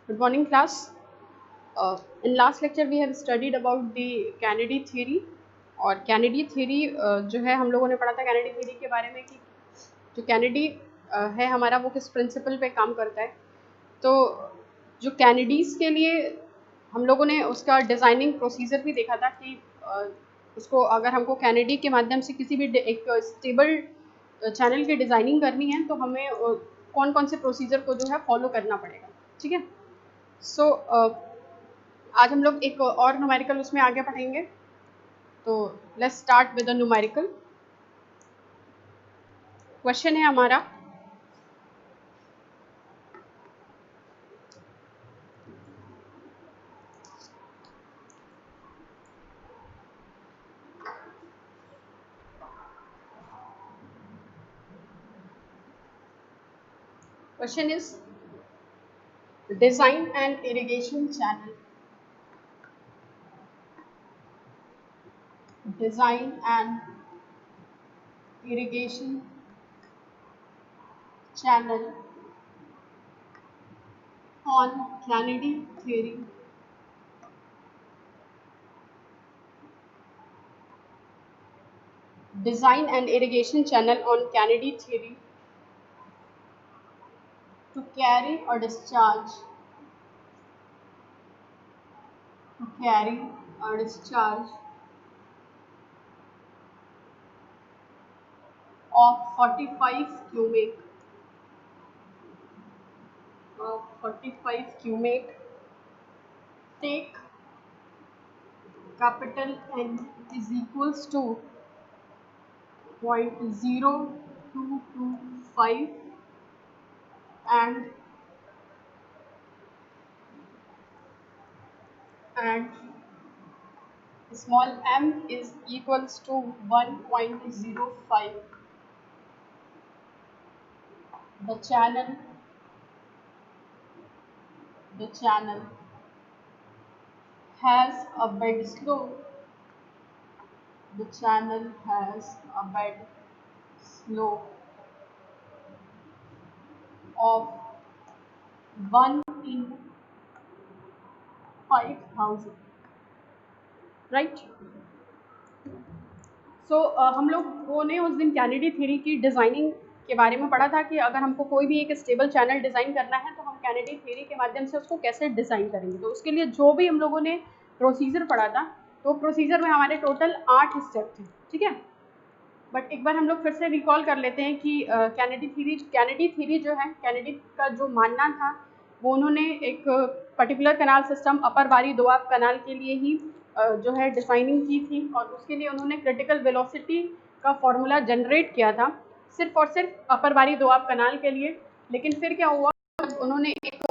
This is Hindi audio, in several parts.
Good morning, class. In last lecture we have studied about the Kennedy theory. और कैनेडी थ्योरी जो है हम लोगों ने पढ़ा था कैनेडी थ्योरी के बारे में कि जो कैनेडी है हमारा वो किस प्रिंसिपल पे काम करता है। तो जो कैनेडीज के लिए हम लोगों ने उसका डिज़ाइनिंग प्रोसीजर भी देखा था कि उसको अगर हमको कैनेडी के माध्यम से किसी भी एक स्टेबल चैनल की डिज़ाइनिंग करनी है तो हमें कौन कौन से प्रोसीजर को जो है फॉलो करना पड़ेगा। ठीक है। सो आज हम लोग एक और न्यूमेरिकल उसमें आगे पढ़ेंगे। तो let's start with the numerical. Question है हमारा, question is design and irrigation channel. Design and irrigation channel on Kennedy theory. Design and irrigation channel on Kennedy theory to carry or discharge. To carry or discharge of 45 cubic. Of 45 cubic. Take capital N is equals to 0.0225 and small m is equals to 1.05. The channel has a bed slope. The channel has a bed slope of 1 in 5000. Right. सो हम लोगों ने उस दिन कैनेडी थ्योरी की डिज़ाइनिंग के बारे में पढ़ा था कि अगर हमको कोई भी एक स्टेबल चैनल डिज़ाइन करना है तो हम कैनेडी थ्योरी के माध्यम से उसको कैसे डिज़ाइन करेंगे। तो उसके लिए जो भी हम लोगों ने प्रोसीजर पढ़ा था तो प्रोसीजर में हमारे टोटल 8 स्टेप थे। ठीक है। बट एक बार हम लोग फिर से रिकॉल कर लेते हैं कि कैनेडी थ्योरी जो है, कैनेडी का जो मानना था वो उन्होंने एक पर्टिकुलर कनाल सिस्टम अपर बारी दोआब कनाल के लिए ही जो है डिज़ाइनिंग की थी और उसके लिए उन्होंने क्रिटिकल वेलोसिटी का फॉर्मूला जनरेट किया था सिर्फ और सिर्फ अपर बारी दोआब कनाल के लिए। लेकिन फिर क्या हुआ, उन्होंने एक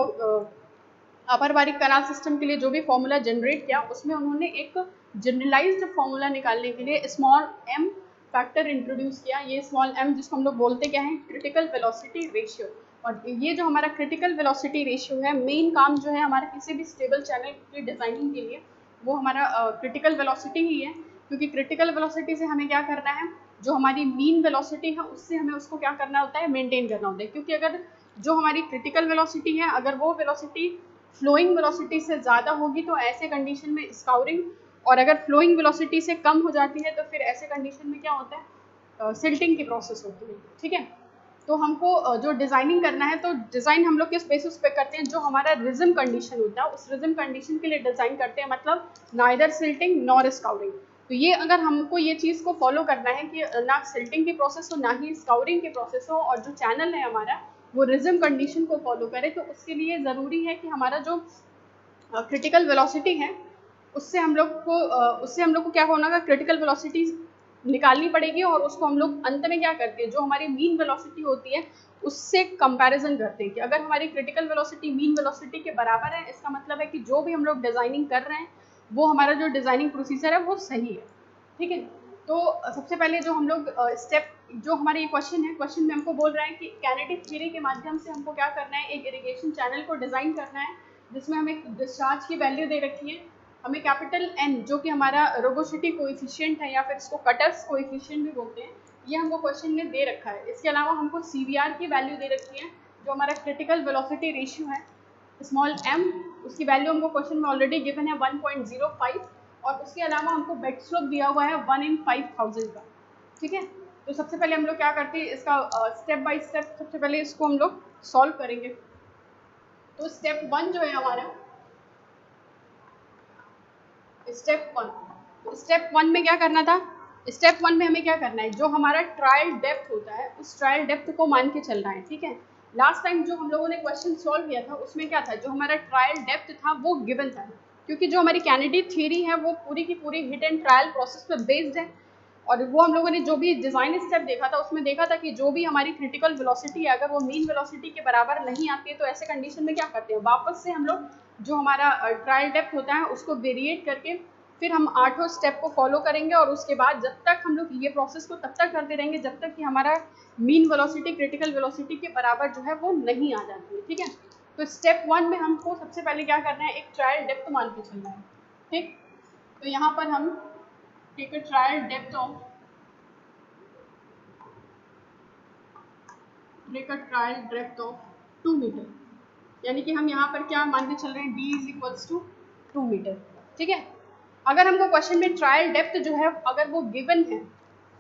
अपर बारी कनाल सिस्टम के लिए जो भी फॉर्मूला जनरेट किया उसमें उन्होंने एक जनरलाइज्ड फॉर्मूला निकालने के लिए स्मॉल m फैक्टर इंट्रोड्यूस किया। ये स्मॉल m जिसको हम लोग बोलते क्या है, क्रिटिकल वेलोसिटी रेशियो। और ये जो हमारा क्रिटिकल वेलोसिटी रेशियो है, मेन काम जो है हमारा किसी भी स्टेबल चैनल की डिज़ाइनिंग के लिए वो हमारा क्रिटिकल वेलोसिटी ही है। क्योंकि क्रिटिकल वेलोसिटी से हमें क्या करना है, जो हमारी मीन वेलोसिटी है उससे हमें उसको क्या करना होता है, मेंटेन करना होता है। क्योंकि अगर जो हमारी क्रिटिकल वेलोसिटी है अगर वो वेलोसिटी फ्लोइंग वेलोसिटी से ज़्यादा होगी तो ऐसे कंडीशन में स्काउरिंग, और अगर फ्लोइंग वेलोसिटी से कम हो जाती है तो फिर ऐसे कंडीशन में क्या होता है, सिल्टिंग की प्रोसेस होती है। ठीक है। तो हमको जो डिज़ाइनिंग करना है तो डिज़ाइन हम लोग किस बेसिस पे करते हैं, जो हमारा रिज्म कंडीशन होता है उस रिज्म कंडीशन के लिए डिज़ाइन करते हैं, मतलब नाइदर सिल्टिंग नॉर स्काउरिंग। तो ये अगर हमको ये चीज़ को फॉलो करना है कि ना सिल्टिंग की प्रोसेस हो ना ही स्काउरिंग की प्रोसेस हो और जो चैनल है हमारा वो रिज्म कंडीशन को फॉलो करे, तो उसके लिए ज़रूरी है कि हमारा जो क्रिटिकल वेलोसिटी है उससे हम लोग को क्या होना है, क्रिटिकल वेलोसिटी निकालनी पड़ेगी और उसको हम लोग अंत में क्या करते हैं, जो हमारी मीन वेलोसिटी होती है उससे कंपैरिजन करते हैं कि अगर हमारी क्रिटिकल वेलोसिटी मीन वेलोसिटी के बराबर है इसका मतलब है कि जो भी हम लोग डिज़ाइनिंग कर रहे हैं वो हमारा जो डिज़ाइनिंग प्रोसीजर है वो सही है। ठीक है। तो सबसे पहले जो हम लोग स्टेप, जो हमारे ये क्वेश्चन है, क्वेश्चन में हमको बोल रहा है कि कैनेडी थ्योरी के माध्यम से हमको क्या करना है, एक इरिगेशन चैनल को डिज़ाइन करना है जिसमें हमें डिस्चार्ज की वैल्यू दे रखी है, हमें कैपिटल N जो कि हमारा रोगोसिटी कोएफिशिएंट है या फिर इसको कटर्स कोएफिशिएंट भी बोलते हैं, ये हमको क्वेश्चन में दे रखा है। इसके अलावा हमको CVR की वैल्यू दे रखी है जो हमारा क्रिटिकल वेलोसिटी रेशियो है। स्मॉल m, उसकी वैल्यू हमको क्वेश्चन में ऑलरेडी गिवन है 1.05, और उसके अलावा हमको बेड स्लोप दिया हुआ है 1 in 5000 का। ठीक है, तो सबसे पहले हम लोग क्या करते हैं, इसका स्टेप बाय स्टेप सबसे पहले इसको हम लोग सॉल्व करेंगे। तो स्टेप 1 जो है हमारा, स्टेप 1 में क्या करना था, स्टेप 1 में हमें क्या करना है, जो हमारा ट्रायल डेप्थ होता है उस ट्रायल डेप्थ को मान के चलना है। ठीक है, लास्ट टाइम जो हम लोगों ने क्वेश्चन सॉल्व किया था उसमें क्या था, जो हमारा ट्रायल डेप्थ था वो गिवन था, क्योंकि जो हमारी कैंडिडेट थ्योरी है वो पूरी की पूरी हिट एंड ट्रायल प्रोसेस पर बेस्ड है, और वो हम लोगों ने जो भी डिज़ाइन स्टेप देखा था उसमें देखा था कि जो भी हमारी क्रिटिकल वेलोसिटी है अगर वो मीन वेलोसिटी के बराबर नहीं आती है तो ऐसे कंडीशन में क्या करते हैं, वापस से हम लोग जो हमारा ट्रायल डेप्थ होता है उसको वेरिएट करके फिर हम 8 स्टेप को फॉलो करेंगे, और उसके बाद जब तक हम लोग ये प्रोसेस को तब तक करते रहेंगे जब तक कि हमारा मीन वेलोसिटी क्रिटिकल वेलोसिटी के बराबर जो है वो नहीं आ जाती है। ठीक है, तो स्टेप 1 में हमको सबसे पहले क्या करना है, एक ट्रायल डेप्थ मान के चलना है। ठीक, तो यहाँ पर हम take a trial depth of trial depth of 2 metre, यानी कि हम यहाँ पर क्या मान के चल रहे हैं, d is equals to 2 metre. ठीक है, अगर हमको क्वेश्चन में ट्रायल डेप्थ जो है अगर वो गिवन है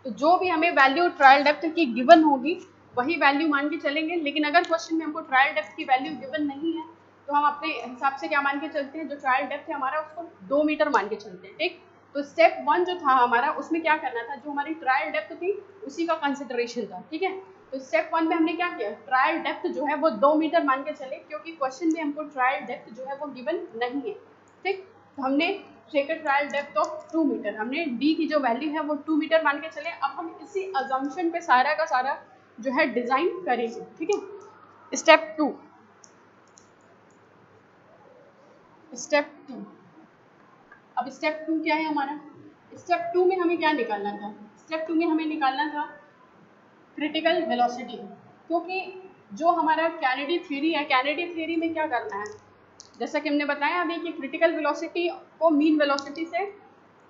तो जो भी हमें वैल्यू ट्रायल डेप्थ की गिवन होगी वही वैल्यू मान के चलेंगे, लेकिन अगर क्वेश्चन में हमको ट्रायल डेप्थ की वैल्यू गिवन नहीं है तो हम अपने हिसाब से क्या मान के चलते हैं, जो ट्रायल डेप्थ है हमारा उसको 2 मीटर मान के चलते हैं। ठीक, तो स्टेप 1 जो था हमारा उसमें क्या करना था, जो हमारी ट्रायल डेप्थ थी उसी का कंसिडरेशन था। ठीक है, तो स्टेप 1 में हमने क्या किया, ट्रायल डेप्थ जो है वो 2 मीटर मान के चले, क्योंकि क्वेश्चन में हमको ट्रायल डेप्थ जो है वो गिवन नहीं है। ठीक, तो हमने ट्रायल डेप्थ ऑफ 2 मीटर, हमने डी की जो वैल्यू है वो 2 मीटर मान के चले। अब हम इसी अजम्पशन पे सारा का सारा जो है डिजाइन करेंगे। ठीक है, स्टेप 2 अब स्टेप 2 क्या है हमारा, स्टेप 2 में हमें क्या निकालना था, स्टेप 2 में हमें निकालना था क्रिटिकल वेलोसिटी, क्योंकि जो हमारा कैनेडी थ्योरी है, कैनेडी थ्योरी में क्या करना है, जैसा कि हमने बताया अभी कि क्रिटिकल वेलोसिटी को मीन वेलोसिटी से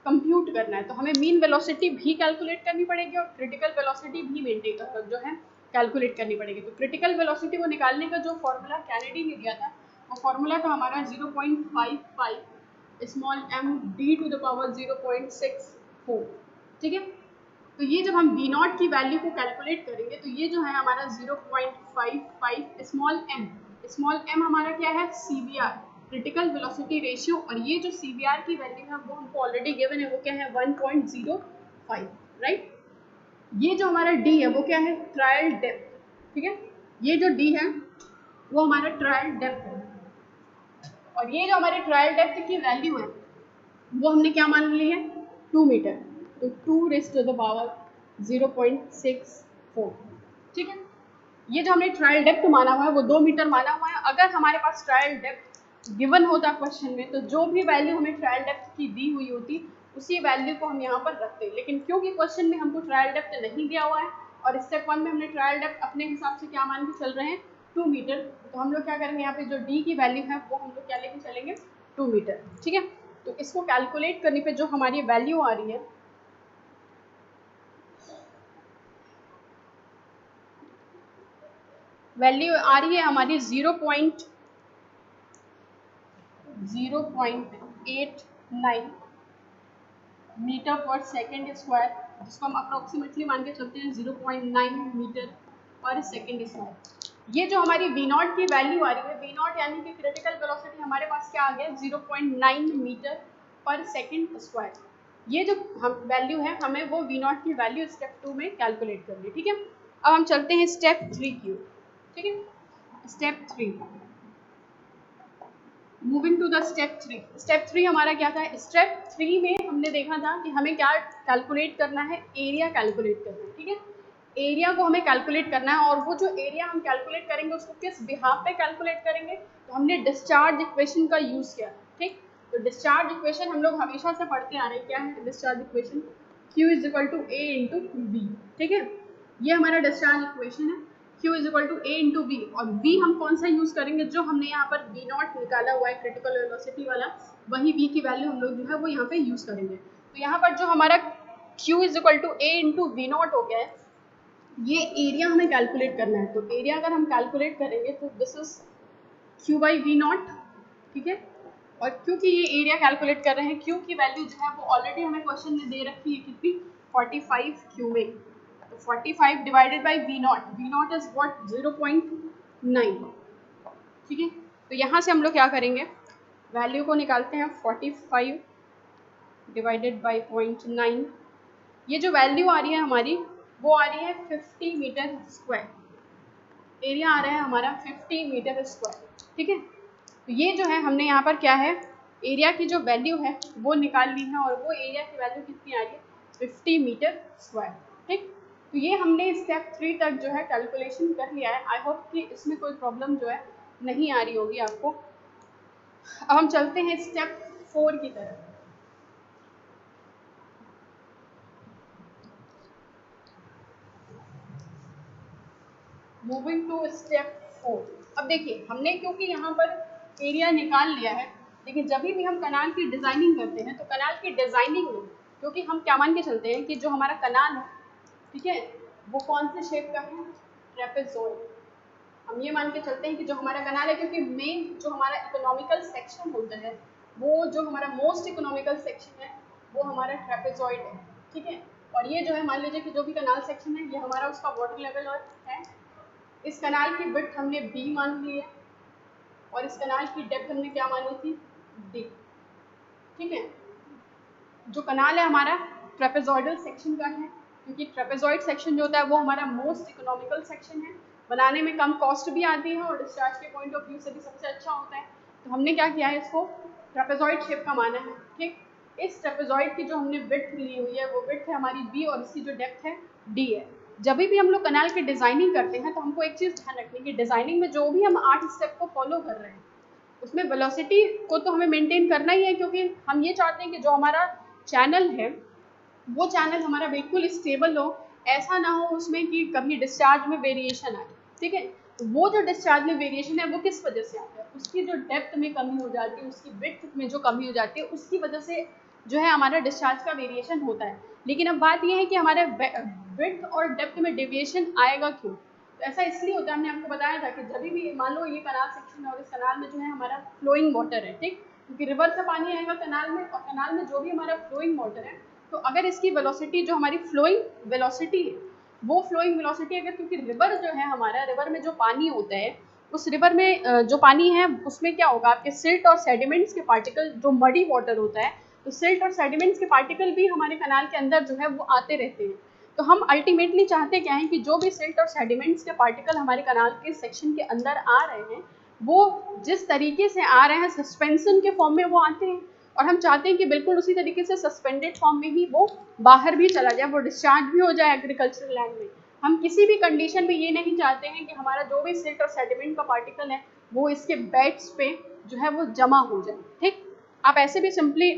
कंप्यूट करना है, तो हमें मीन वेलोसिटी भी कैलकुलेट करनी पड़ेगी और क्रिटिकल वेलोसिटी भी मेंटेन जो है कैलकुलेट करनी पड़ेगी। तो क्रिटिकल वेलोसिटी को निकालने का जो फॉर्मूला कैनेडी ने दिया था वो फॉर्मूला था हमारा 0.55 small m d to the power 0.64। ठीक है, तो ये जब हम v नॉट की वैल्यू को कैलकुलेट करेंगे तो ये जो है हमारा 0.55 स्मॉल m हमारा क्या है, CVR क्रिटिकल वेलोसिटी रेशियो, और ये जो CVR की वैल्यू है वो हमको ऑलरेडी गिवन है, वो क्या है 1.05, राइट। ये जो हमारा d है वो क्या है, ट्रायल डेप्थ। ठीक है, ये जो d है वो हमारा ट्रायल डेप्थ है, और ये जो हमारे ट्रायल डेप्थ की वैल्यू है वो हमने क्या मान ली है, 2 मीटर, तो 2 रेज़ टू द पावर 0.64। ठीक है, ये जो हमने ट्रायल डेप्थ माना हुआ है वो 2 मीटर माना हुआ है। अगर हमारे पास ट्रायल डेप्थ गिवन होता क्वेश्चन में तो जो भी वैल्यू हमें ट्रायल डेप्थ की दी हुई होती उसी वैल्यू को हम यहाँ पर रखते, लेकिन क्योंकि क्वेश्चन में हमको ट्रायल डेप्थ नहीं दिया हुआ है और स्टेप 1 में हमने ट्रायल डेप्थ अपने हिसाब से क्या मान के चल रहे हैं, 2 मीटर, तो हम लोग क्या करेंगे, यहाँ पे जो डी की वैल्यू है वो हम लोग क्या लेके चलेंगे, 2 मीटर। ठीक है, तो इसको कैलकुलेट करने पे जो हमारी वैल्यू आ रही है हमारी 0.89 मीटर पर सेकेंड स्क्वायर, जिसको हम अप्रोक्सीमेटली मान के चलते हैं 0.9 मीटर पर सेकेंड स्क्वायर। ये जो हमारी v नॉट की वैल्यू आ रही है, v नॉट यानी कि क्रिटिकल वेलोसिटी हमारे पास क्या आ गया, 0.9 मीटर पर सेकेंड स्क्वायर। ये जो हम वैल्यू है हमें वो v नॉट की वैल्यू स्टेप 2 में कैलकुलेट करनी है। ठीक है, अब हम चलते हैं स्टेप 3 की। ठीक है, step 3, moving to the step 3। Step 3 हमारा क्या था, स्टेप 3 में हमने देखा था कि हमें क्या कैलकुलेट करना है, एरिया कैलकुलेट करना है। ठीक है, एरिया को हमें कैलकुलेट करना है, और वो जो एरिया हम कैलकुलेट करेंगे उसको किस बिहाफ पे कैलकुलेट करेंगे, तो हमने डिस्चार्ज इक्वेशन का यूज़ किया। ठीक, तो डिस्चार्ज इक्वेशन हम लोग हमेशा से पढ़ते आ रहे हैं, क्या है discharge equation, Q is equal to A into B. ठीक है, ये हमारा डिस्चार्ज इक्वेशन है, Q is equal to A into B, और B हम कौन सा यूज़ करेंगे, जो हमने यहाँ पर V नॉट निकाला हुआ है क्रिटिकल वेलोसिटी वाला, वही V की वैल्यू हम लोग जो है वो यहाँ पे यूज़ करेंगे। तो यहाँ पर जो हमारा Q is equal to A into V not हो गया है, ये एरिया हमें कैलकुलेट करना है। तो एरिया अगर हम कैलकुलेट करेंगे तो this is Q by V not, ठीक है। और क्योंकि ये एरिया कैलकुलेट कर रहे हैं, Q की वैल्यू जो है वो ऑलरेडी हमें क्वेश्चन में दे रखी है कितनी, 45 Q में। तो 45 divided by V not is what, 0.9, ठीक है। तो यहाँ से हम लोग क्या करेंगे, वैल्यू को निकालते हैं, 45 डिवाइडेड बाई 0.9, ये जो वैल्यू आ रही है हमारी वो आ रही है 50 मीटर स्क्वायर, एरिया आ रहा है हमारा 50 मीटर स्क्वायर, ठीक है। तो ये जो है हमने यहाँ पर क्या है, एरिया की जो वैल्यू है वो निकाल ली है, और वो एरिया की वैल्यू कितनी आ रही है, 50 मीटर स्क्वायर, ठीक। तो ये हमने स्टेप 3 तक जो है कैलकुलेशन कर लिया है। आई होप कि इसमें कोई प्रॉब्लम जो है नहीं आ रही होगी आपको। अब हम चलते हैं स्टेप 4 की तरफ। Moving to step 4। अब देखिए हमने क्योंकि यहाँ पर एरिया निकाल लिया है, लेकिन जब भी हम कनाल की डिज़ाइनिंग करते हैं तो कनाल की डिज़ाइनिंग में क्योंकि हम क्या मान के चलते हैं कि जो हमारा कनाल है, ठीक है, वो कौन से शेप का है, ट्रेपेजॉइड। हम ये मान के चलते हैं कि जो हमारा कनाल है, क्योंकि मेन जो हमारा इकोनॉमिकल सेक्शन होता है, वो जो हमारा मोस्ट इकोनॉमिकल सेक्शन है वो हमारा ट्रेपेजॉइड है, ठीक है। और ये जो है मान लीजिए कि जो भी कनाल सेक्शन है ये हमारा उसका वाटर लेवल और है। इस कनाल की विड्थ हमने b मान ली है, और इस कनाल की डेप्थ हमने क्या मानी थी, d, ठीक है। जो कनाल है हमारा ट्रेपेजॉइडल सेक्शन का है, क्योंकि ट्रेपेजॉइड सेक्शन जो होता है वो हमारा मोस्ट इकोनॉमिकल सेक्शन है, बनाने में कम कॉस्ट भी आती है और डिस्चार्ज के पॉइंट ऑफ व्यू से भी सबसे अच्छा होता है। तो हमने क्या किया है, इसको ट्रेपेजॉइड शेप का माना है, ठीक। इस ट्रेपेजॉइड की जो हमने विड्थ ली हुई है वो विड्थ है हमारी b, और इसकी जो डेप्थ है d है। जब भी हम लोग कनाल की डिज़ाइनिंग करते हैं तो हमको एक चीज़ ध्यान रखनी है कि डिज़ाइनिंग में जो भी हम 8 स्टेप को फॉलो कर रहे हैं उसमें वेलोसिटी को तो हमें मेंटेन करना ही है, क्योंकि हम ये चाहते हैं कि जो हमारा चैनल है वो चैनल हमारा बिल्कुल स्टेबल हो, ऐसा ना हो उसमें कि कभी डिस्चार्ज में वेरिएशन आए, ठीक है। तो वो जो डिस्चार्ज में वेरिएशन है वो किस वजह से आता है, उसकी जो डेप्थ में कमी हो जाती है, उसकी विड्थ में जो कमी हो जाती है, उसकी वजह से जो है हमारा डिस्चार्ज का वेरिएशन होता है। लेकिन अब बात यह है कि हमारे विड्थ और डेप्थ में डेविएशन आएगा क्यों, तो ऐसा इसलिए होता है, हमने आपको बताया था कि जब भी मान लो ये कनाल सेक्शन है और इस कनाल में जो है हमारा फ्लोइंग वाटर है, ठीक, क्योंकि रिवर से पानी आएगा कनाल में, और कनाल में जो भी हमारा फ्लोइंग वाटर है, तो अगर इसकी वेलोसिटी जो हमारी फ्लोइंग वेलोसिटी है वो फ्लोइंग वेलोसिटी अगर, क्योंकि रिवर जो है हमारा, रिवर में जो पानी होता है उस रिवर में जो पानी है उसमें क्या होगा, आपके सिल्ट और सेडिमेंट्स के पार्टिकल, जो मडी वाटर होता है, तो सिल्ट और सेडिमेंट्स के पार्टिकल भी हमारे कनाल के अंदर जो है वो आते रहते हैं। तो हम अल्टीमेटली चाहते क्या है कि जो भी सिल्ट और सेडिमेंट्स के पार्टिकल हमारे कनाल के सेक्शन के अंदर आ रहे हैं वो जिस तरीके से आ रहे हैं सस्पेंशन के फॉर्म में वो आते हैं, और हम चाहते हैं कि बिल्कुल उसी तरीके से सस्पेंडेड फॉर्म में ही वो बाहर भी चला जाए, वो डिस्चार्ज भी हो जाए एग्रीकल्चरल लैंड में। हम किसी भी कंडीशन में ये नहीं चाहते हैं कि हमारा जो भी सिल्ट और सेडिमेंट का पार्टिकल है वो इसके बेड्स पे जो है वो जमा हो जाए, ठीक। आप ऐसे भी सिंपली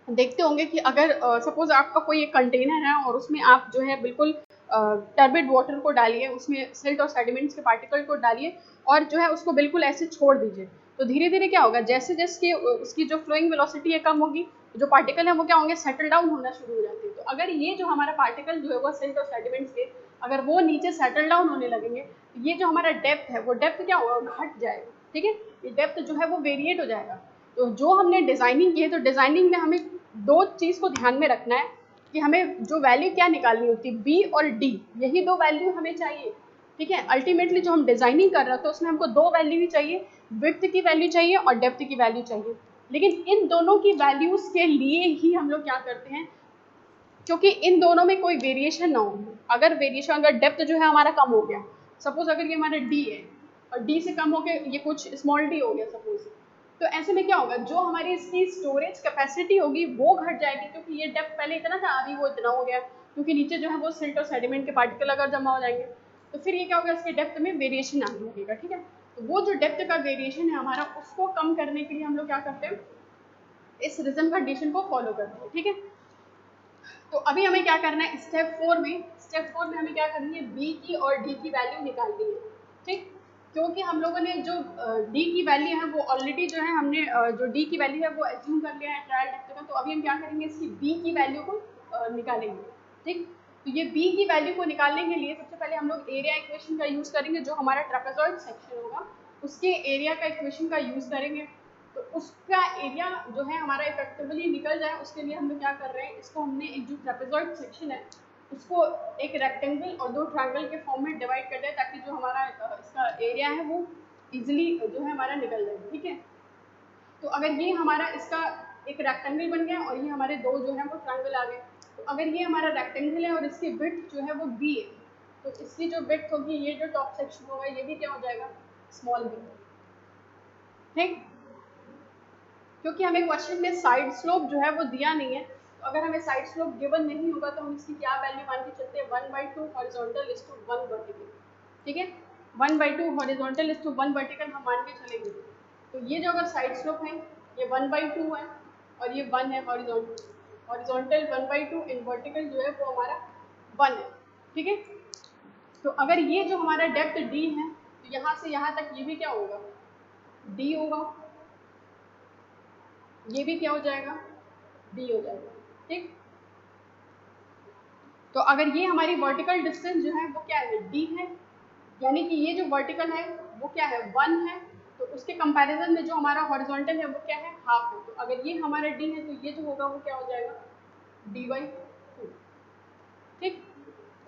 देखते होंगे कि अगर सपोज आपका कोई एक कंटेनर है और उसमें आप जो है बिल्कुल टर्बिड वाटर को डालिए, उसमें सिल्ट और सेडिमेंट्स के पार्टिकल को डालिए और जो है उसको बिल्कुल ऐसे छोड़ दीजिए, तो धीरे धीरे क्या होगा, जैसे जैसे उसकी जो फ्लोइंग वेलोसिटी है कम होगी, जो पार्टिकल है वो क्या होंगे, सेटल डाउन होना शुरू हो जाते हैं। तो अगर ये जो हमारा पार्टिकल जो है वो सिल्ट और सेडिमेंट्स के अगर वो नीचे सेटल डाउन होने लगेंगे, तो ये जो हमारा डेप्थ है वो डेप्थ क्या होगा, घट जाएगा, ठीक है। ये डेप्थ जो है वो वेरिएट हो जाएगा। तो जो हमने डिज़ाइनिंग की है, तो डिज़ाइनिंग में हमें दो चीज़ को ध्यान में रखना है कि हमें जो वैल्यू क्या निकालनी होती है, बी और डी, यही दो वैल्यू हमें चाहिए, ठीक है। अल्टीमेटली जो हम डिज़ाइनिंग कर रहे होते हैं उसमें हमको दो वैल्यू ही चाहिए, विड्थ की वैल्यू चाहिए और डेप्थ की वैल्यू चाहिए। लेकिन इन दोनों की वैल्यूज़ के लिए ही हम लोग क्या करते हैं, क्योंकि इन दोनों में कोई वेरिएशन ना हो, अगर वेरिएशन, अगर डेप्थ जो है हमारा कम हो गया, सपोज अगर ये हमारा डी है और डी से कम हो के ये कुछ स्मॉल डी हो गया सपोज, तो ऐसे में क्या होगा, जो हमारी इसकी स्टोरेज कैपेसिटी होगी वो घट जाएगी, क्योंकि ये डेप्थ पहले इतना था अभी वो इतना हो गया, क्योंकि नीचे जो है वो सिल्ट और सेडिमेंट के पार्टिकल अगर जमा हो जाएंगे तो फिर ये क्या होगा, इसके डेप्थ में वेरिएशन आने लगेगा, ठीक है। तो वो जो डेप्थ का वेरिएशन है हमारा, उसको कम करने के लिए हम लोग क्या करते हैं, इस रिजन कंडीशन को फॉलो करते हैं, ठीक है। तो अभी हमें क्या करना है, स्टेप 4 में हमें क्या करनी है, बी की और डी की वैल्यू निकालनी है, ठीक। क्योंकि हम लोगों ने जो डी की वैल्यू है वो ऑलरेडी जो है हमने जो डी की वैल्यू है वो एज्यूम कर लिया है ट्रायल डेप्थ का, तो अभी हम क्या करेंगे, इसकी बी की वैल्यू को निकालेंगे, ठीक। तो ये बी की वैल्यू को निकालने के लिए सबसे पहले हम लोग एरिया इक्वेशन का यूज़ करेंगे, जो हमारा ट्रेपेजॉइड सेक्शन होगा उसके एरिया का इक्वेशन का यूज़ करेंगे। तो उसका एरिया जो है हमारा इफेक्टिवली निकल जाए, उसके लिए हम लोग क्या कर रहे हैं, इसको हमने एक जो ट्रेपेजॉइड सेक्शन है उसको एक रेक्टेंगल और दो ट्रायंगल के फॉर्म में डिवाइड कर दें, ताकि जो हमारा इसका एरिया है वो इजीली जो है हमारा निकल जाए। ठीक है, तो अगर ये हमारा इसका एक रेक्टेंगल बन गया और ये हमारे दो जो है वो ट्रायंगल आ गए, तो अगर ये हमारा रेक्टेंगल है और इसकी विड्थ जो है वो बी है, तो इसकी जो विड्थ होगी, ये जो टॉप सेक्शन होगा, ये भी क्या हो जाएगा, स्मॉल बी। ठीक, क्योंकि हमें क्वेश्चन में साइड स्लोप जो है वो दिया नहीं है, तो अगर हमें साइड स्लोप गिवन नहीं होगा तो हम इसकी क्या वैल्यू मान के चलते हैं, 1/2 हॉरिजॉन्टल इज टू 1 वर्टिकल। ठीक है, 1/2 हॉरिजॉन्टल इज टू 1 वर्टिकल हम मान के चलेंगे। तो ये जो अगर साइड स्लोप है ये 1/2 है और ये 1 है हॉरिजॉन्टल, हॉरिजॉन्टल 1/2 इन वर्टिकल जो है वो हमारा 1 है। ठीक है, तो अगर ये जो हमारा डेप्थ d है, तो यहाँ से यहाँ तक ये भी क्या होगा, d होगा, ये भी क्या हो जाएगा, d हो जाएगा। ठीक, तो अगर ये हमारी वर्टिकल डिस्टेंस जो है वो क्या है, d है, यानी कि ये जो वर्टिकल है वो क्या है, 1 है, तो उसके कंपैरिजन में जो हमारा हॉरिजॉन्टल है वो क्या है, हाफ है। तो अगर ये हमारा d है तो ये जो होगा वो क्या हो जाएगा, d/2। ठीक,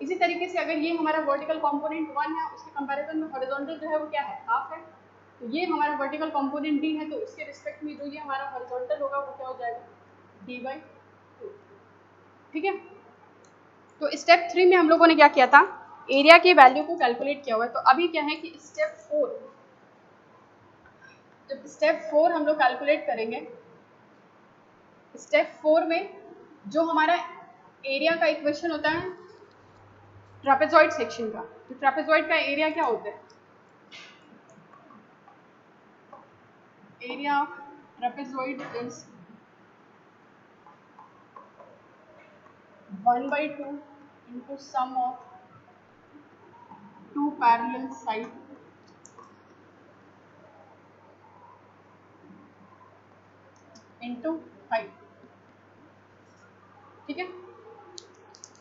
इसी तरीके से अगर ये हमारा वर्टिकल कंपोनेंट 1 है, उसके कंपैरिजन में हॉरिजॉन्टल जो है वो क्या है, हाफ है, तो ये हमारा वर्टिकल कंपोनेंट d है, तो उसके रिस्पेक्ट में जो ये हमारा हॉरिजॉन्टल होगा वो क्या हो जाएगा, d/2। ठीक है, तो स्टेप 3 में हम लोगों ने क्या किया था, एरिया की वैल्यू को कैलकुलेट किया हुआ है। तो अभी क्या है कि स्टेप 4, जब स्टेप 4 हम लोग कैलकुलेट करेंगे, स्टेप 4 में जो हमारा एरिया का इक्वेशन होता है ट्रापेजॉइड सेक्शन का, तो ट्रापेजॉइड का एरिया क्या होता है, area of trapezoid is 1/2 into sum of two parallel sides into height। ठीक है,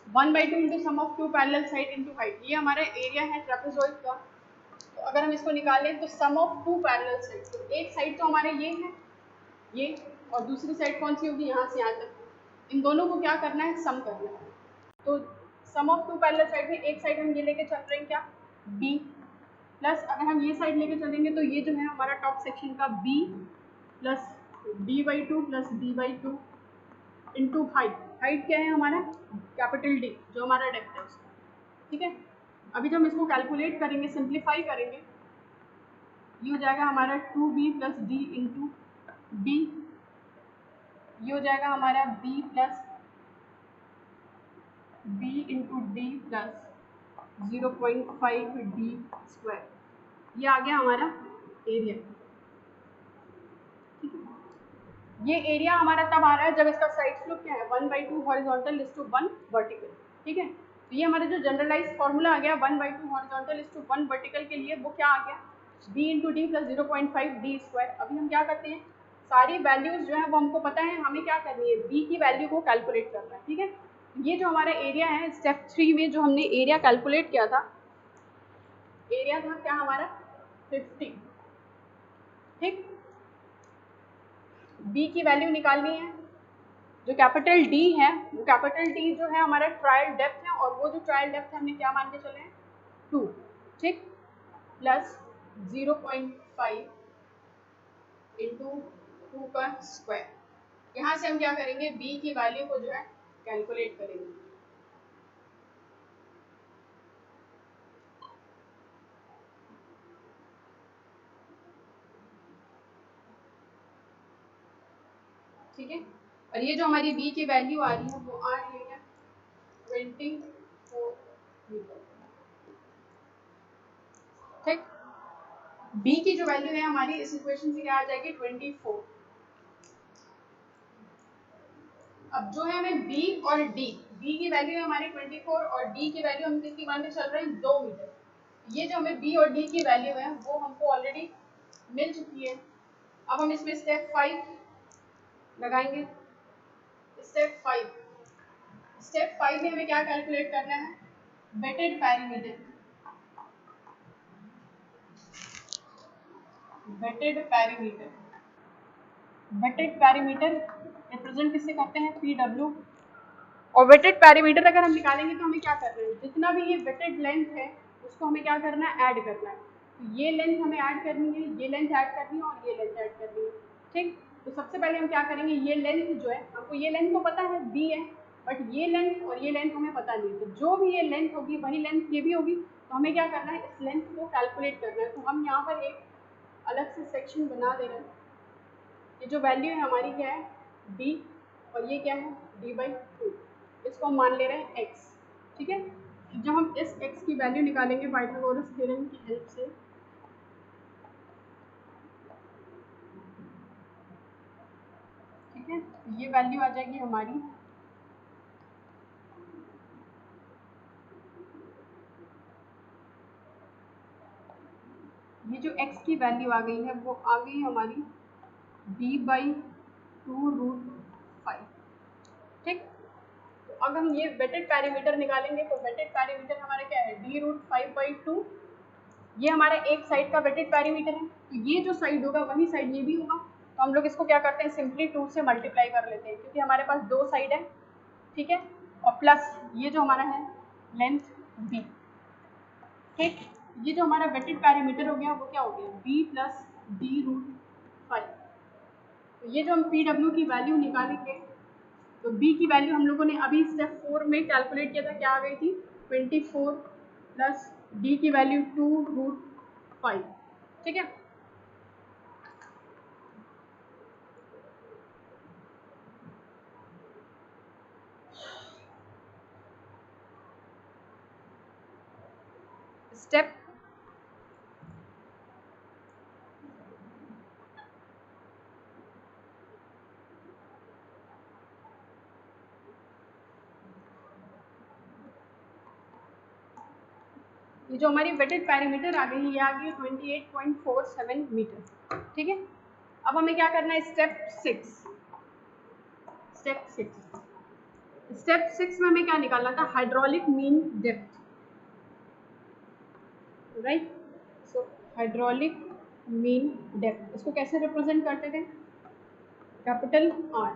1/2 into sum of two parallel side into height, ये हमारा एरिया है ट्रापेजॉइड का। तो अगर हम इसको निकालें तो सम ऑफ टू पैरेलल साइड, तो एक साइड तो हमारे ये है, ये, और दूसरी साइड कौन सी होगी, यहाँ से यहाँ तक, इन दोनों को क्या करना है, सम करना है। तो सम ऑफ टू पैरेलल साइड में एक साइड हम ये लेके चल रहे हैं क्या, b, प्लस अगर हम ये साइड लेके चलेंगे तो ये जो है हमारा टॉप सेक्शन का b plus d/2 plus d/2 into height, height क्या है हमारा, कैपिटल D, जो हमारा डेप्थ है उसका। ठीक है, अभी जब हम इसको कैलकुलेट करेंगे, सिंप्लीफाई करेंगे, ये हो जाएगा हमारा 2b plus d into b, ये हो जाएगा हमारा b plus b into D plus 0.5 d square, ये आ गया हमारा एरिया। ठीक है, ये एरिया हमारा तब आ रहा है जब इसका साइड स्लोप क्या है, 1/2 हॉरिजॉन्टल इज टू 1 वर्टिकल। ठीक है, तो ये हमारा जो जनरलाइज फॉर्मूला आ गया 1/2 हॉरिजॉन्टल इज टू 1 वर्टिकल के लिए, वो क्या आ गया, b into D plus 0.5 d square. अभी हम क्या करते हैं, सारी वैल्यूज जो है वो हमको पता है, हमें क्या करनी है, b की वैल्यू को कैलकुलेट करना है। ठीक है, ये जो हमारा एरिया है स्टेप 3 में जो हमने एरिया कैलकुलेट किया था, एरिया था क्या हमारा 50। ठीक, b की वैल्यू निकालनी है, जो कैपिटल D है, वो कैपिटल D जो है हमारा ट्रायल डेप्थ है, और वो जो ट्रायल डेप्थ है हमने क्या मान के चले हैं, 2। ठीक, प्लस 0.5 इंटू 2 का स्क्वायर, यहाँ से हम क्या करेंगे, b की वैल्यू को जो है कैलकुलेट करेंगे। ठीक है, और ये जो हमारी b की वैल्यू आ रही है वो आ रही है 24 मीटर। ठीक, b की जो वैल्यू है हमारी इस इक्वेशन से क्या आ जाएगी, 24। अब जो है हमें b और d, b की वैल्यू है हमारी 24 और d की वैल्यू हम कितनी मान के चल रहे हैं, 2 मीटर। ये जो हमें b और d की वैल्यू है वो हमको ऑलरेडी मिल चुकी है। अब हम इसमें स्टेप 5 लगाएंगे। स्टेप 5 में हमें क्या कैलकुलेट करना है, weighted parameter. Weighted parameter, weighted parameter represent किससे करते हैं, पी डब्ल्यू। और वेटेड पैरीमीटर अगर हम निकालेंगे तो हमें क्या करना है, जितना भी ये वेटेड लेंथ है उसको हमें क्या करना है, ऐड करना है। तो ये लेंथ हमें ऐड करनी है, ये लेंथ ऐड करनी है और ये लेंथ ऐड करनी है। ठीक, तो सबसे पहले हम क्या करेंगे, ये लेंथ जो है, हमको ये लेंथ तो पता है दी है, बट ये लेंथ और ये लेंथ हमें पता नहीं है। तो जो भी ये लेंथ होगी वही लेंथ ये भी होगी। तो हमें क्या करना है, इस लेंथ को कैलकुलेट करना है। तो हम यहाँ पर एक अलग से सेक्शन बना दे रहे हैं। ये जो वैल्यू है हमारी क्या है, डी, और ये क्या है, d/2। इसको हम मान ले रहे हैं x। ठीक है, जब हम इस x की वैल्यू निकालेंगे पाइथागोरस थ्योरम की हेल्प से, ठीक है, तो ये वैल्यू आ जाएगी हमारी, ये जो x की वैल्यू आ गई है वो आ गई हमारी d/2√5। ठीक, तो अब हम ये वेटेड पैरामीटर निकालेंगे। तो वेटेड पैरामीटर हमारा क्या है, d√5/2। ये हमारा एक साइड का वेटेड पैरामीटर है। तो ये जो साइड होगा वही साइड ये भी होगा। तो हम लोग इसको क्या करते हैं, सिंपली 2 से मल्टीप्लाई कर लेते हैं, क्योंकि हमारे पास दो साइड है। ठीक है, और प्लस ये जो हमारा है लेंथ b। ठीक, ये जो हमारा वेटेड पैरामीटर हो गया वो क्या हो गया, b प्लस d√5। तो ये जो हम पी डब्ल्यू की वैल्यू निकालेंगे, तो b की वैल्यू हम लोगों ने अभी स्टेप 4 में कैलकुलेट किया था, क्या आ गई थी, 24 प्लस d की वैल्यू 2√5। ठीक है, स्टेप ये जो हमारी वेटेड पैरामीटर आ गई, ये आ गई 28.47 मीटर। ठीक है, अब हमें क्या करना है, स्टेप 6। स्टेप 6 में हमें क्या निकालना था, hydraulic mean depth. Right, so hydraulic mean depth, इसको कैसे रिप्रेजेंट करते थे, कैपिटल आर।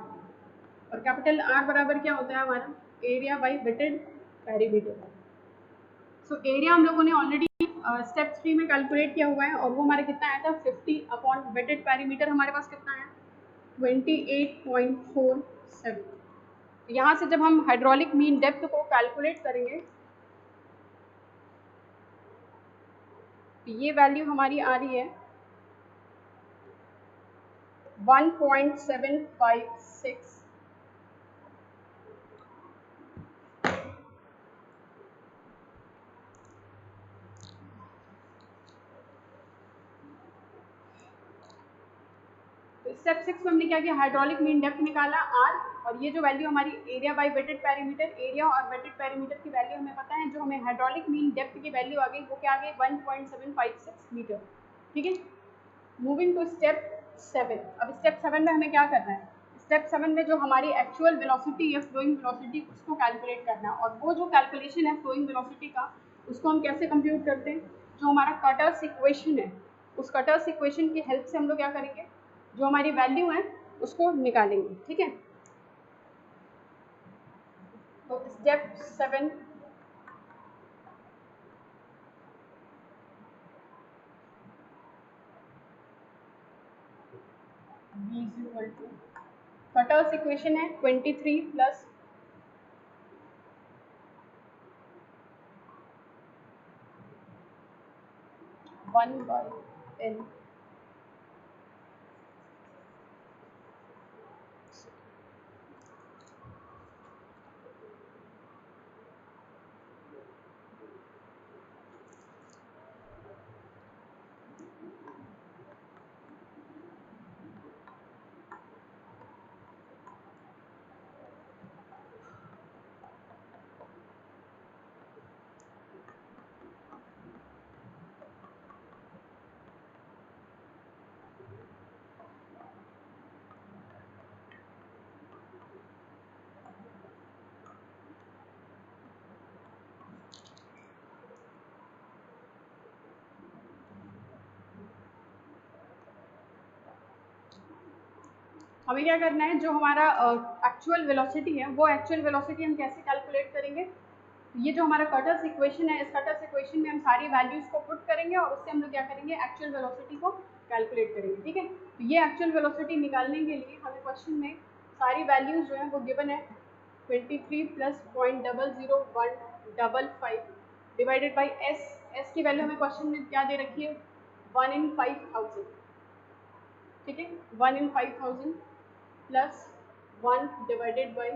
और कैपिटल आर बराबर क्या होता है हमारा, area by wetted parameter. So area हम लोगों ने ऑलरेडी स्टेप 3 में कैलकुलेट किया हुआ है, और वो हमारा कितना आया था, 50 वेटेड पैरामीटर हमारे पास कितना है, 28.47। यहाँ से जब हम हाइड्रोलिक मीन डेप्थ को कैलकुलेट करेंगे तो ये वैल्यू हमारी आ रही है 1.756। स्टेप 6 में हमने क्या किया, हाइड्रोलिक मीन डेप्थ निकाला r, और ये जो वैल्यू हमारी area bye wetted parameter, area और वेटेड पैरामीटर की वैल्यू हमें पता है, जो हमें हाइड्रोलिक मीन डेप्थ की वैल्यू आ गई वो क्या आ गई, 1.756 मीटर। ठीक है, मूविंग टू स्टेप 7। अब स्टेप 7 में हमें क्या करना है, स्टेप 7 में जो हमारी एक्चुअल वेलोसिटी है, फ्लोइंग वेलोसिटी, उसको कैलकुलेट करना है। और वो जो कैलकुलेशन है फ्लोइंग वेलोसिटी का, उसको हम कैसे कंप्यूट करते हैं, जो हमारा कटर्स इक्वेशन है, उस कटर्स इक्वेशन की हेल्प से हम लोग क्या करेंगे, जो हमारी वैल्यू है उसको निकालेंगे। ठीक है, तो स्टेप 7, कटर्स इक्वेशन है 23 प्लस 1/n। हमें क्या करना है, जो हमारा एक्चुअल वेलोसिटी है वो एक्चुअल वेलोसिटी हम कैसे कैलकुलेट करेंगे। ये जो हमारा कटर्स इक्वेशन है, इस कटर्स इक्वेशन में हम सारी वैल्यूज़ को पुट करेंगे और उससे हम लोग क्या करेंगे, एक्चुअल वेलोसिटी को कैलकुलेट करेंगे। ठीक है, तो ये एक्चुअल वेलोसिटी निकालने के लिए हमें क्वेश्चन में सारी वैल्यूज़ जो है वो गिवन है 23 + 0.00155 डिवाइडेड बाई एस की वैल्यू हमें क्वेश्चन में क्या दे रखी है, 1 in 5000। ठीक है, 1 in 5000 प्लस 1 डिवाइडेड बाई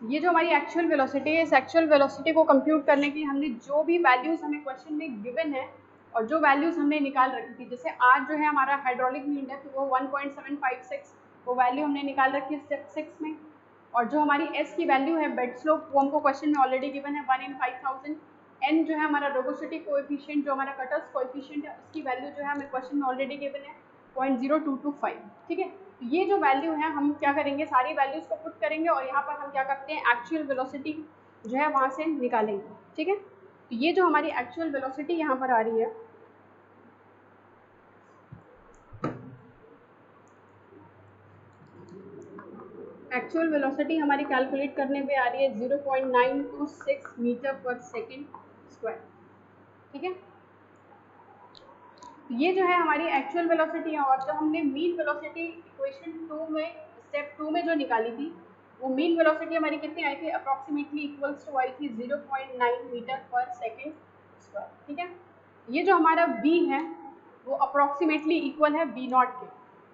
ये जो हमारी एक्चुअल वेलोसिटी है, इस एक्चुअल वेलोसिटी को कंप्यूट करने के लिए हमने जो भी वैल्यूज़ हमें क्वेश्चन में गिवन है और जो वैल्यूज़ हमने निकाल रखी थी, जैसे आज जो है हमारा हाइड्रोलिक मीन डेप्थ वो 1.756 वो वैल्यू हमने निकाल रखी है स्टेप 6 में, और जो हमारी एस की वैल्यू है बेड स्लोप वो हमको क्वेश्चन में ऑलरेडी गिवन है 1 in 5000। एन जो है हमारा रोबोसिटी कोएफिशिएंट, जो हमारा कटर्स कोएफिशिएंट है उसकी वैल्यू जो है हमें क्वेश्चन में ऑलरेडी गिवन है 0.0225। ठीक है, तो ये जो वैल्यू है हम क्या करेंगे, सारी वैल्यूज़ को पुट करेंगे और यहाँ पर हम क्या करते हैं, एक्चुअल वेलोसिटी जो है वहाँ से निकालेंगे। ठीक है, तो ये जो हमारी एक्चुअल वेलोसिटी यहाँ पर आ रही है, एक्चुअल वेलोसिटी हमारी कैलकुलेट करने पे आ रही है 0.926 मीटर पर सेकेंड स्क्वायर। ठीक है, ये जो है हमारी एक्चुअल वेलोसिटी है। और जो हमने मीन वेलोसिटी इक्वेशन 2 में स्टेप 2 में जो निकाली थी, वो मीन वेलोसिटी हमारी कितनी आई थी, अप्रॉक्सीमेटली इक्वल्स टू आई थी 0.9 मीटर पर सेकेंड स्क्वायर। ठीक है, ये जो हमारा v है वो अप्रॉक्सीमेटली इक्वल है v0 के।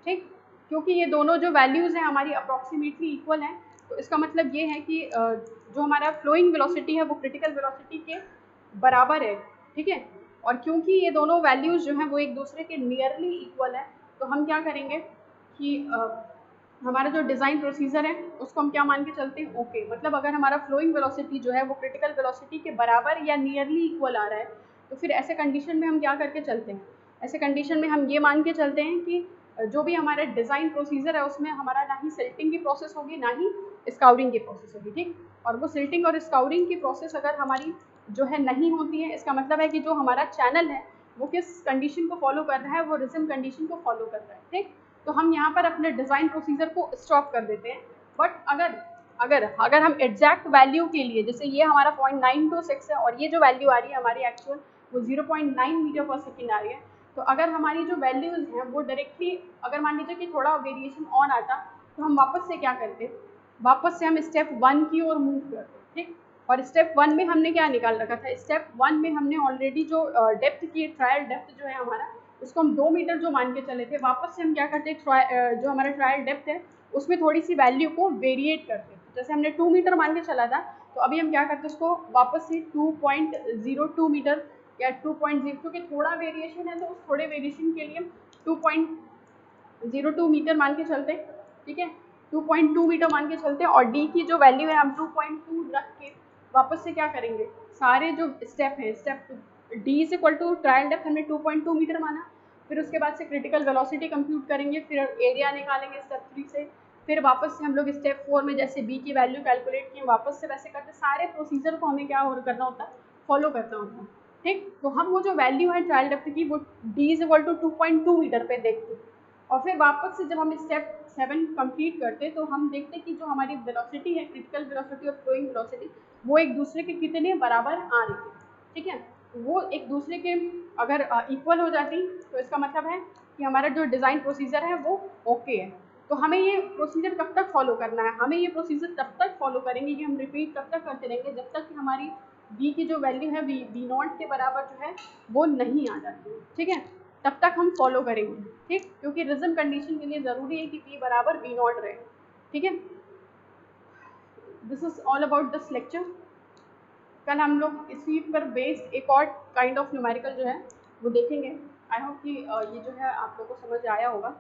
ठीक, क्योंकि ये दोनों जो वैल्यूज़ हैं हमारी अप्रॉक्सीमेटली इक्वल हैं, तो इसका मतलब ये है कि जो हमारा फ्लोइंग वेलोसिटी है वो क्रिटिकल वेलोसिटी के बराबर है। ठीक है, और क्योंकि ये दोनों वैल्यूज़ जो हैं वो एक दूसरे के नियरली इक्वल है, तो हम क्या करेंगे कि हमारा जो डिज़ाइन प्रोसीजर है उसको हम क्या मान के चलते हैं, ओके। मतलब अगर हमारा फ्लोइंग वेलोसिटी जो है वो क्रिटिकल वेलोसिटी के बराबर या नियरली इक्वल आ रहा है, तो फिर ऐसे कंडीशन में हम क्या करके चलते हैं, ऐसे कंडीशन में हम ये मान के चलते हैं कि जो भी हमारा डिज़ाइन प्रोसीजर है उसमें हमारा ना ही सिल्टिंग की प्रोसेस होगी ना ही स्काउरिंग की प्रोसेस होगी। ठीक, और वो सिल्टिंग और स्काउरिंग की प्रोसेस अगर हमारी जो है नहीं होती है, इसका मतलब है कि जो हमारा चैनल है वो किस कंडीशन को फॉलो कर रहा है, वो रिज्म कंडीशन को फॉलो कर रहा है। ठीक, तो हम यहाँ पर अपने डिज़ाइन प्रोसीजर को स्टॉप कर देते हैं। बट अगर हम एग्जैक्ट वैल्यू के लिए, जैसे ये हमारा 0.926 है और ये जो वैल्यू आ रही है हमारी एक्चुअल वो 0.9 मीटर पर सेकेंड आ रही है, तो अगर हमारी जो वैल्यूज़ हैं वो डायरेक्टली, अगर मान लीजिए कि थोड़ा वेरिएशन ऑन आता, तो हम वापस से क्या करते, वापस से हम स्टेप 1 की ओर मूव करते। ठीक, और स्टेप 1 में हमने क्या निकाल रखा था, स्टेप 1 में हमने ऑलरेडी जो डेप्थ की ट्रायल डेप्थ जो है हमारा, उसको हम 2 मीटर जो मान के चले थे, वापस से हम क्या करते जो हमारा ट्रायल डेप्थ है उसमें थोड़ी सी वैल्यू को वेरिएट करते। जैसे हमने 2 मीटर मान के चला था, तो अभी हम क्या करते हैं, उसको वापस से 2.02 मीटर या 2.0, क्योंकि थोड़ा वेरिएशन है तो उस थोड़े वेरिएशन के लिए 2.02 मीटर मान के चलते हैं। ठीक है, 2.2 मीटर मान के चलते हैं, और डी की जो वैल्यू है हम 2.2 रख के वापस से क्या करेंगे, सारे जो स्टेप हैं, step D is equal to trial depth हमने 2.2 मीटर माना, फिर उसके बाद से क्रिटिकल वेलोसिटी कंप्यूट करेंगे, फिर एरिया निकालेंगे स्टेप 3 से, फिर वापस से हम लोग स्टेप 4 में जैसे बी की वैल्यू कैलकुलेट किए वापस से वैसे करते, सारे प्रोसीजर को हमें क्या करना होता है, फॉलो करना होता है। ठीक, तो हम वो जो वैल्यू है ट्रायल डेप्थ की वो D is equal to 2.2 metre पे देखते हैं, और फिर वापस से जब हम स्टेप 7 कंप्लीट करते तो हम देखते कि जो हमारी वेलोसिटी है, क्रिटिकल वेलोसिटी और फ्लोइंग वेलोसिटी, वो एक दूसरे के कितने बराबर आ रही है। ठीक है, वो एक दूसरे के अगर इक्वल हो जाती तो इसका मतलब है कि हमारा जो डिज़ाइन प्रोसीजर है वो ओके है। तो हमें ये प्रोसीजर कब तक फॉलो करना है, हमें ये प्रोसीजर तब तक फॉलो करेंगे कि हम रिपीट तब तक करते रहेंगे जब तक कि हमारी v की जो वैल्यू है v नॉट के बराबर जो है वो नहीं आ जाती है, ठीक है, तब तक हम फॉलो करेंगे, ठीक, क्योंकि रिजम कंडीशन के लिए ज़रूरी है कि v बराबर v नॉट रहे, ठीक है। This is all about this lecture. कल हम लोग इसी पर बेस्ड एक और काइंड ऑफ न्यूमेरिकल जो है वो देखेंगे। आई होप कि ये जो है आप लोगों को समझ आया होगा।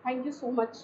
Thank you so much.